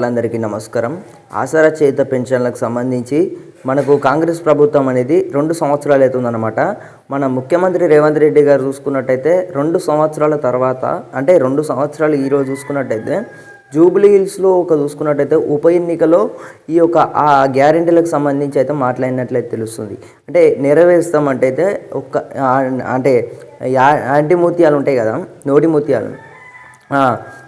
అందరికీ నమస్కారం. ఆసరా చేత పెన్షన్లకు సంబంధించి మనకు కాంగ్రెస్ ప్రభుత్వం అనేది 2 సంవత్సరాలు అవుతుందన్నమాట. మన ముఖ్యమంత్రి రేవంత్ రెడ్డి గారు చూసుకున్నట్టయితే 2 సంవత్సరాల తర్వాత అంటే 2 సంవత్సరాలు ఈరోజు చూసుకున్నట్టయితే జూబ్లీ హిల్స్లో చూసుకున్నట్టయితే ఉప ఎన్నికలో ఈ యొక్క ఆ గ్యారెంటీలకు సంబంధించి అయితే మాట్లాడినట్లయితే తెలుస్తుంది. అంటే నెరవేరుస్తామంటే అయితే అంటే యాంటీ ముత్యాలు ఉంటాయి కదా, నోటి ముత్యాలు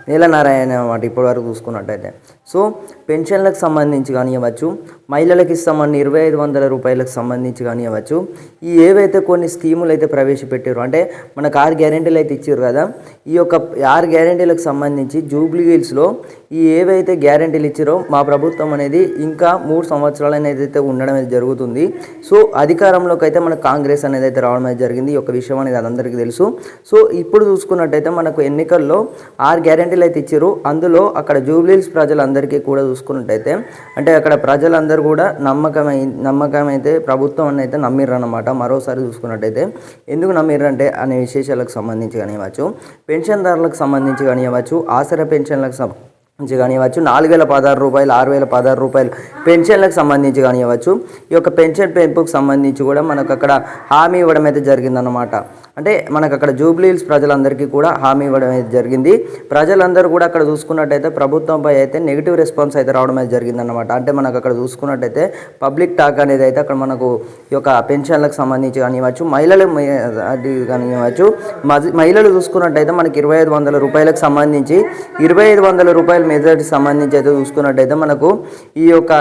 నీలనారాయణ అన్నమాట. ఇప్పటివరకు చూసుకున్నట్టయితే సో పెన్షన్లకు సంబంధించి కానివ్వచ్చు, మహిళలకు ఇస్తామన్న 2500 రూపాయలకు సంబంధించి కానివ్వచ్చు, ఈ ఏవైతే కొన్ని స్కీములు అయితే ప్రవేశపెట్టారు అంటే మనకు 6 గ్యారెంటీలు అయితే ఇచ్చారు కదా, ఈ యొక్క 6 గ్యారెంటీలకు సంబంధించి జూబ్లీ హిల్స్లో ఈ ఏవైతే గ్యారెంటీలు ఇచ్చారో మా ప్రభుత్వం అనేది ఇంకా 3 సంవత్సరాలు అనేది అయితే ఉండడం అయితే జరుగుతుంది. సో అధికారంలోకి అయితే మనకు కాంగ్రెస్ అనేది అయితే రావడం అయితే జరిగింది. ఈ యొక్క విషయం అనేది అందరికీ తెలుసు. సో ఇప్పుడు చూసుకున్నట్టయితే మనకు ఎన్నికల్లో 6 గ్యారెంటీలు అయితే ఇచ్చారు. అందులో అక్కడ జూబ్లీ హిల్స్ ప్రజలందరికీ కూడా చూసుకున్నట్టయితే అంటే అక్కడ ప్రజలందరూ కూడా నమ్మకం అయితే ప్రభుత్వం అని అయితే నమ్మిర్రన్నమాట. మరోసారి చూసుకున్నట్టయితే ఎందుకు నమ్మిర్రంటే అనే విశేషాలకు సంబంధించి కానివ్వచ్చు, పెన్షన్దారులకు సంబంధించి కానివ్వచ్చు, ఆసరా పెన్షన్లకు సంబంధించి కానివ్వచ్చు, 4016 రూపాయలు 6016 రూపాయలు పెన్షన్లకు సంబంధించి కానివ్వచ్చు, ఈ యొక్క పెన్షన్ పెంపుకు సంబంధించి కూడా మనకు అక్కడ హామీ ఇవ్వడం అయితే జరిగిందన్నమాట. అంటే మనకు అక్కడ జూబ్లీ హిల్స్ ప్రజలందరికీ కూడా హామీ ఇవ్వడం అయితే జరిగింది. ప్రజలందరూ కూడా అక్కడ చూసుకున్నట్టయితే ప్రభుత్వంపై అయితే నెగిటివ్ రెస్పాన్స్ అయితే రావడం అయితే జరిగిందన్నమాట. అంటే మనకు అక్కడ చూసుకున్నట్టయితే పబ్లిక్ టాక్ అనేది అయితే అక్కడ మనకు ఈ యొక్క పెన్షన్లకు సంబంధించి కానివ్వచ్చు, మహిళలు కానివ్వచ్చు, మహిళలు చూసుకున్నట్టయితే మనకి 2500 రూపాయలకు సంబంధించి 2500 రూపాయల మెజార్టీకి సంబంధించి అయితే చూసుకున్నట్టయితే మనకు ఈ యొక్క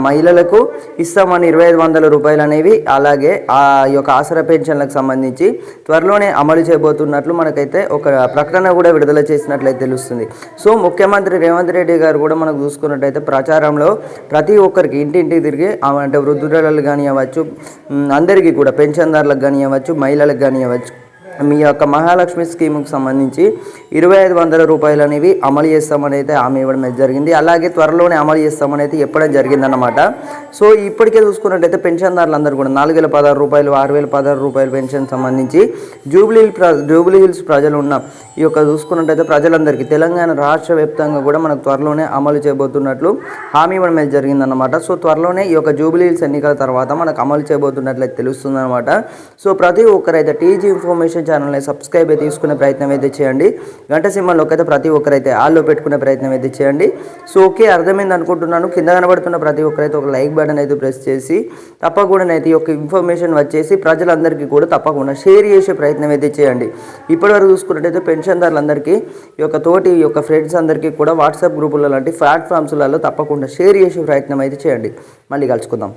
మహిళలకు ఇస్తామని 2500 రూపాయలు అనేవి, అలాగే ఆ యొక్క ఆసరా పెన్షన్లకు సంబంధించి త్వరలోనే అమలు చేయబోతున్నట్లు మనకైతే ఒక ప్రకటన కూడా విడుదల చేసినట్లయితే తెలుస్తుంది. సో ముఖ్యమంత్రి రేవంత్ రెడ్డి గారు కూడా మనకు చూసుకున్నట్టయితే ప్రచారంలో ప్రతి ఒక్కరికి ఇంటింటికి తిరిగి అంటే వృద్ధురాలు కానివ్వచ్చు, అందరికీ కూడా పెన్షన్దారులకు కానివ్వచ్చు, మహిళలకు కానివ్వచ్చు, మీ యొక్క మహాలక్ష్మి స్కీమ్కి సంబంధించి 2500 రూపాయలు అనేవి అమలు చేస్తామని అయితే హామీ ఇవ్వడం జరిగింది. అలాగే త్వరలోనే అమలు చేస్తామని అయితే చెప్పడం జరిగిందన్నమాట. సో ఇప్పటికే చూసుకున్నట్టయితే పెన్షన్దారులు అందరూ కూడా 4016 రూపాయలు 6016 రూపాయలు పెన్షన్ సంబంధించి జూబ్లీ హిల్స్ ప్రజలు ఉన్న ఈ యొక్క చూసుకున్నట్టయితే ప్రజలందరికీ తెలంగాణ రాష్ట్ర వ్యాప్తంగా కూడా మనకు త్వరలోనే అమలు చేయబోతున్నట్లు హామీ ఇవ్వడం అయితే జరిగిందన్నమాట. సో త్వరలోనే ఈ యొక్క జూబ్లీ హిల్స్ ఎన్నికల తర్వాత మనకు అమలు చేయబోతున్నట్లయితే తెలుస్తుందన్నమాట. సో ప్రతి ఒక్కరైతే టీజీ ఇన్ఫర్మేషన్ ఛానల్ని సబ్స్క్రైబ్ అయితే తీసుకునే ప్రయత్నం అయితే చేయండి. గంట సింబల్లోకి అయితే ప్రతి ఒక్కరైతే ఆల్లో పెట్టుకునే ప్రయత్నం అయితే చేయండి. సో ఓకే, అర్థమైంది అనుకుంటున్నాను. కింద కనబడుతున్న ప్రతి ఒక్కరైతే ఒక లైక్ బటన్ అయితే ప్రెస్ చేసి తప్పకుండా అయితే ఈ యొక్క ఇన్ఫర్మేషన్ వచ్చేసి ప్రజలందరికీ కూడా తప్పకుండా షేర్ చేసే ప్రయత్నం అయితే చేయండి. ఇప్పటివరకు చూసుకున్నట్టయితే పెన్షన్దారులందరికీ ఈ యొక్క ఫ్రెండ్స్ అందరికీ కూడా వాట్సాప్ గ్రూపుల లాంటి ప్లాట్ఫామ్స్లలో తప్పకుండా షేర్ చేసే ప్రయత్నం అయితే చేయండి. మళ్ళీ కలుసుకుందాం.